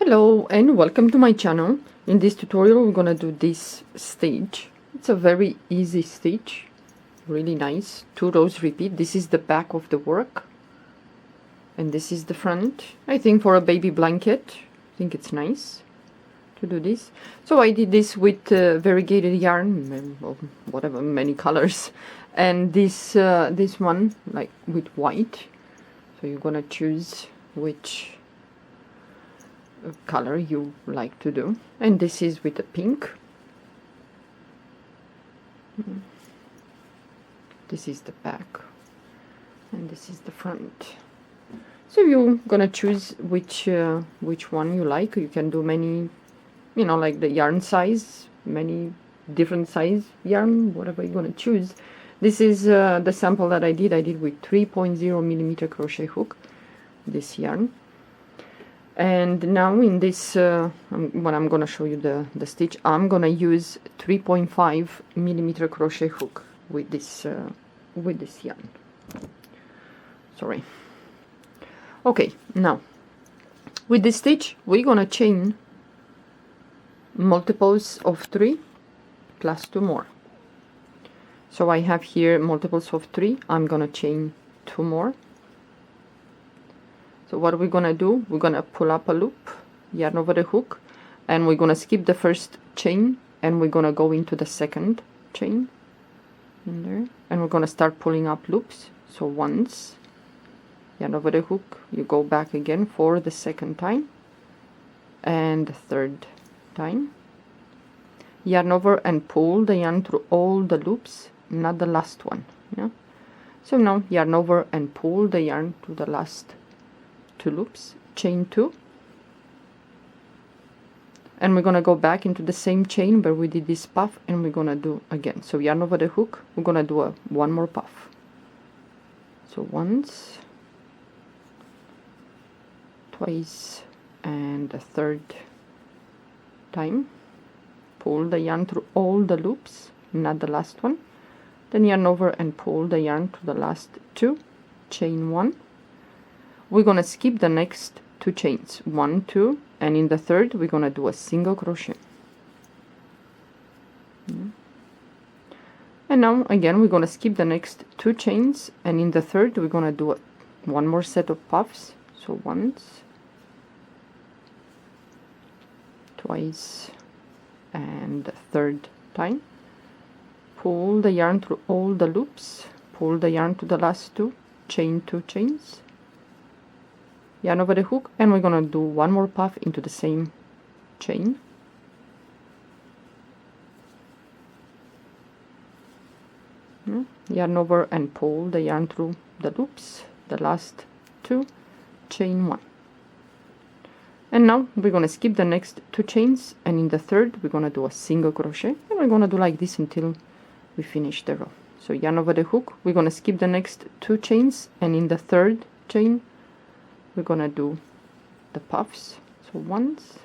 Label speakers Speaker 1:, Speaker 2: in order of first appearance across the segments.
Speaker 1: Hello and welcome to my channel. In this tutorial we're gonna do this stitch. It's a very easy stitch, really nice. 2 rows repeat. This is the back of the work and this is the front. I think for a baby blanket, I think it's nice to do this. So I did this with variegated yarn, or whatever, many colors, and this one like with white. So you're gonna choose which color you like to do, and this is with the pink. This is the back and this is the front. So you're gonna choose which one you like. You can do many, you know, like the yarn size, many different size yarn, whatever you're gonna choose. This is the sample that I did with 3.0 millimeter crochet hook, this yarn. And now in this when I'm gonna show you the stitch, I'm gonna use 3.5 millimeter crochet hook with this yarn. Sorry. Okay, now with this stitch we're gonna chain multiples of 3 plus 2 more. So I have here multiples of 3. I'm gonna chain 2 more. So what we're gonna do, we're gonna pull up a loop, yarn over the hook, and we're gonna skip the first chain and we're gonna go into the second chain in there, and we're gonna start pulling up loops. So once, yarn over the hook, you go back again for the second time and the third time, yarn over and pull the yarn through all the loops, not the last one. Yeah. So now yarn over and pull the yarn to the last 2 loops, chain 2, and we're gonna go back into the same chain where we did this puff, and we're gonna do again. So yarn over the hook, we're gonna do one more puff. So once, twice, and the third time, pull the yarn through all the loops, not the last one, then yarn over and pull the yarn to the last 2, chain 1. We're gonna skip the next 2 chains, 1, 2, and in the third we're gonna do a single crochet. And now again we're gonna skip the next 2 chains, and in the third we're gonna do one more set of puffs. So once, twice, and the third time, pull the yarn through all the loops, pull the yarn to the last 2, chain 2 chains, yarn over the hook, and we're gonna do one more puff into the same chain. Yarn over and pull the yarn through the loops, the last 2, chain 1. And now we're gonna skip the next 2 chains, and in the third we're gonna do a single crochet, and we're gonna do like this until we finish the row. So yarn over the hook, we're gonna skip the next 2 chains, and in the third chain we're gonna do the puffs. So once,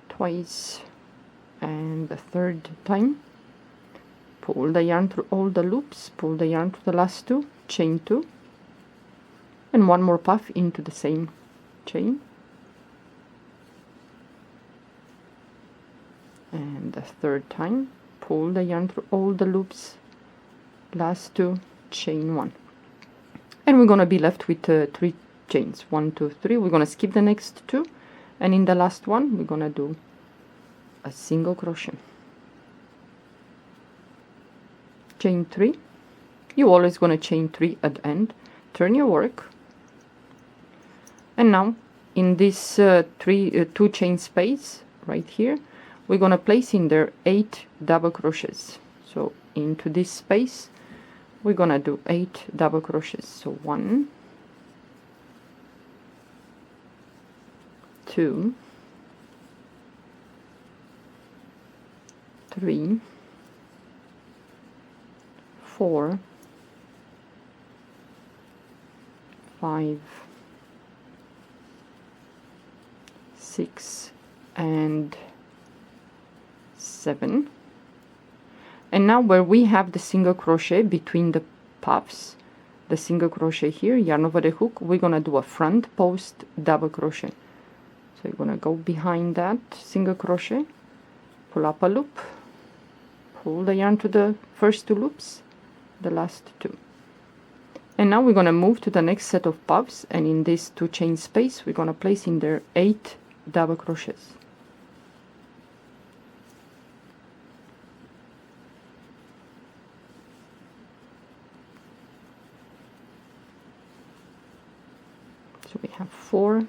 Speaker 1: twice, and the third time, pull the yarn through all the loops, pull the yarn to the last 2, chain 2, and one more puff into the same chain, and the third time, pull the yarn through all the loops, last 2, chain 1. And we're gonna be left with 3 chains, 1, 2, 3. We're gonna skip the next 2, and in the last one we're gonna do a single crochet, chain 3. You always gonna chain 3 at the end, turn your work, and now in this 2 chain space right here we're gonna place in there 8 double crochets. So into this space we're gonna do 8 double crochets. So 1, 2, 3, 4, 5, 6, and 7. And now where we have the single crochet between the puffs, the single crochet here, yarn over the hook, we're gonna do a front post double crochet. So you're gonna go behind that single crochet, pull up a loop, pull the yarn to the first 2 loops, the last 2. And now we're gonna move to the next set of puffs, and in this 2 chain space we're gonna place in there 8 double crochets. So we have 4,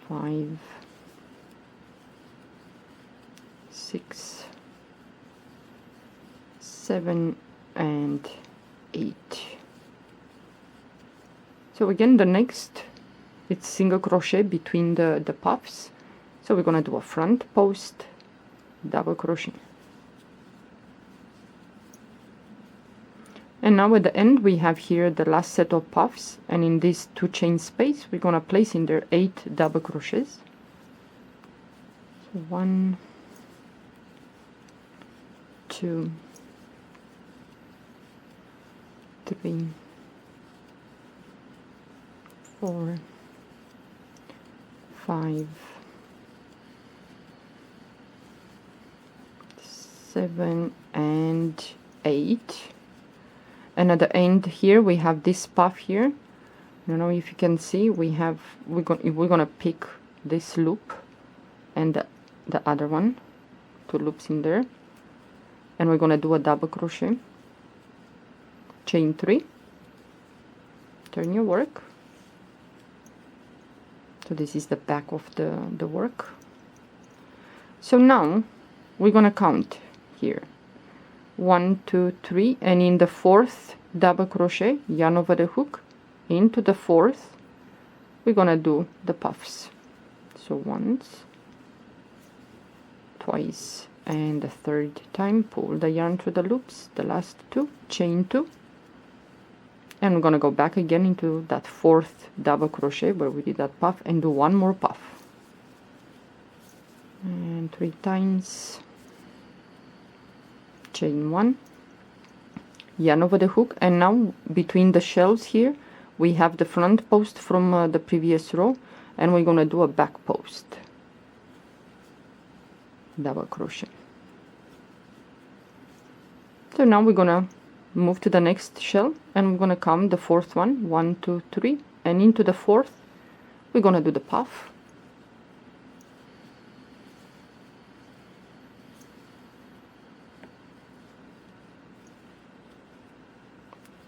Speaker 1: 5, 6, 7 and 8. So again, the next, it's single crochet between the puffs. So we're gonna do a front post, double crochet. And now at the end we have here the last set of puffs, and in this 2 chain space we're gonna place in there 8 double crochets. So 1, 2, 3, 4, 5, 7 and 8. And at the end here we have this puff here. I don't know if you can see, we're gonna pick this loop and the other one, 2 loops in there, and we're gonna do a double crochet, chain 3, turn your work. So this is the back of the work. So now we're gonna count here 1, 2, 3, and in the 4th double crochet, yarn over the hook, into the 4th we're gonna do the puffs. So once, twice, and the 3rd time pull the yarn through the loops, the last 2, chain 2, and we're gonna go back again into that 4th double crochet where we did that puff and do 1 more puff, and 3 times, chain 1, yarn over the hook. And now between the shells here we have the front post from the previous row, and we're gonna do a back post, double crochet. So now we're gonna move to the next shell, and we're gonna count the 4th one, 1, 2, 3, and into the 4th we're gonna do the puff,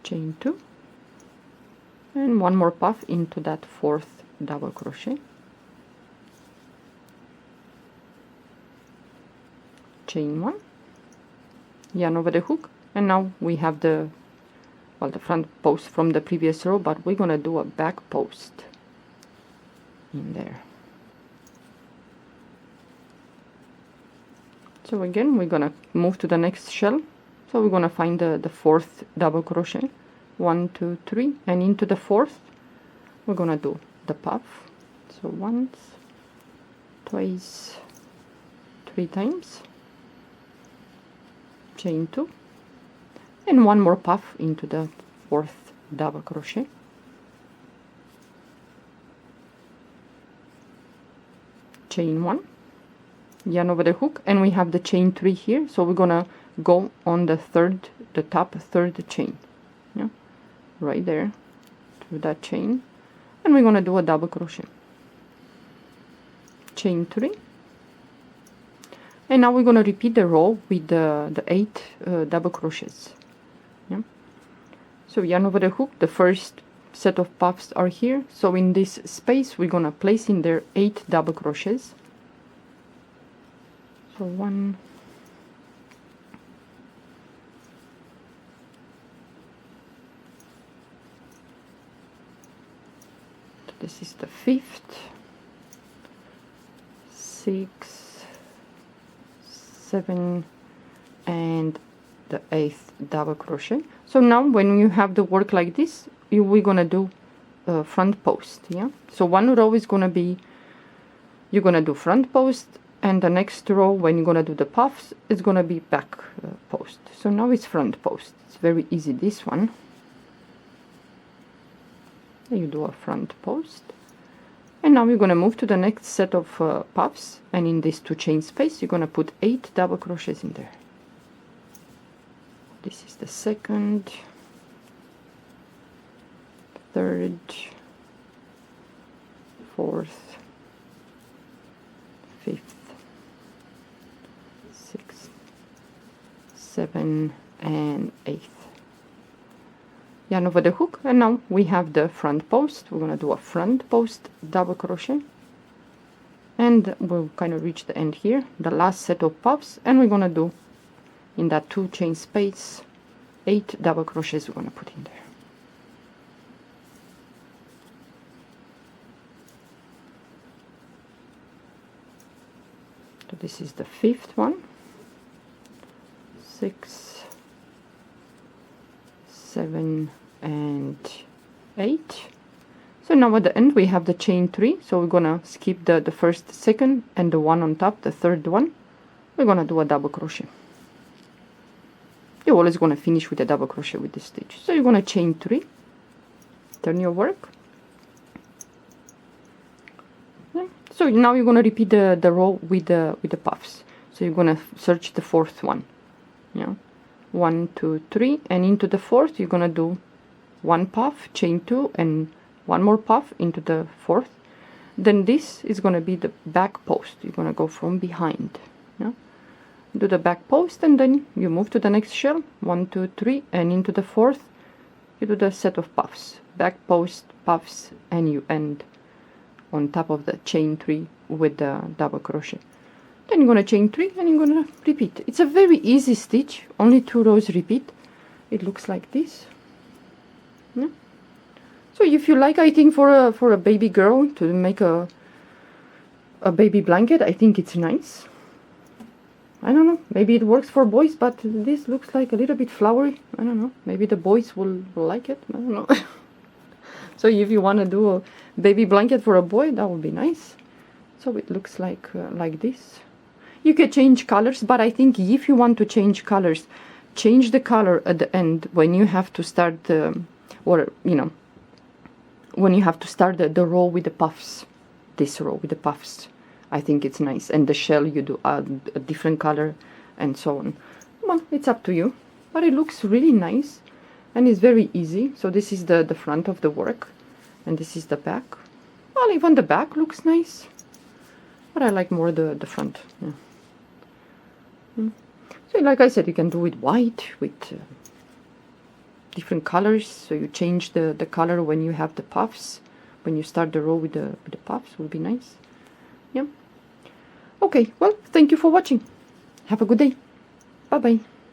Speaker 1: chain 2, and 1 more puff into that 4th double crochet, chain 1, yarn over the hook. And now we have the front post from the previous row, but we're gonna do a back post in there. So again we're gonna move to the next shell. So we're gonna find the 4th double crochet, 1, 2, 3, and into the 4th we're gonna do the puff. So once, twice, 3 times, chain 2, and 1 more puff into the 4th double crochet, chain 1, yarn over the hook, and we have the chain 3 here. So we're gonna go on the top 3rd chain, yeah, right there through that chain, and we're gonna do a double crochet, chain 3, and now we're gonna repeat the row with the 8 double crochets, yeah. So yarn over the hook, the first set of puffs are here, so in this space we're gonna place in there 8 double crochets. So 1, this is the 5th, 6, 7, and the 8th double crochet. So now when you have the work like this, we're gonna do front post, yeah. So one row is gonna be, you're gonna do front post, and the next row when you're gonna do the puffs it's gonna be back post. So now it's front post. It's very easy, this one. You do a front post, And now we're going to move to the next set of puffs, and in this 2 chain space you're going to put 8 double crochets in there. This is the second, third, fourth, fifth, sixth, seventh, and eighth. Yarn over the hook, and now we have the front post. We're going to do a front post double crochet, and we'll kind of reach the end here, the last set of puffs, and we're going to do in that 2 chain space 8 double crochets we're going to put in there. So this is the 5th one, 6, 7, and 8. So now at the end we have the chain 3, so we're gonna skip the first, second, and the one on top, the third one. We're gonna do a double crochet. You're always gonna finish with a double crochet with this stitch. So you're gonna chain 3, turn your work. So now you're gonna repeat the row with the puffs. So you're gonna search the 4th one. Yeah, 1, 2, 3, and into the 4th you're gonna do 1 puff, chain 2, and 1 more puff into the 4th. Then this is gonna be the back post. You're gonna go from behind. Yeah, do the back post, and then you move to the next shell. 1, 2, 3, and into the 4th you do the set of puffs, back post, puffs, and you end on top of the chain 3 with the double crochet. Then you're going to chain 3 and you're going to repeat. It's a very easy stitch, only 2 rows repeat. It looks like this. Yeah. So if you like, I think for a baby girl to make a baby blanket, I think it's nice. I don't know, maybe it works for boys, but this looks like a little bit flowery. I don't know, maybe the boys will like it. I don't know. So if you want to do a baby blanket for a boy, that would be nice. So it looks like this. You can change colors, but I think if you want to change colors, change the color at the end when you have to start when you have to start the row with the puffs. This row with the puffs, I think it's nice. And the shell you do a different color and so on. Well, it's up to you, but it looks really nice. And it's very easy. So this is the front of the work, and this is the back. Well, even the back looks nice, but I like more the front. Yeah. So like I said, you can do it white with different colors. So you change the color when you have the puffs. When you start the row with the puffs, will be nice. Yeah. Okay, well, thank you for watching. Have a good day. Bye bye.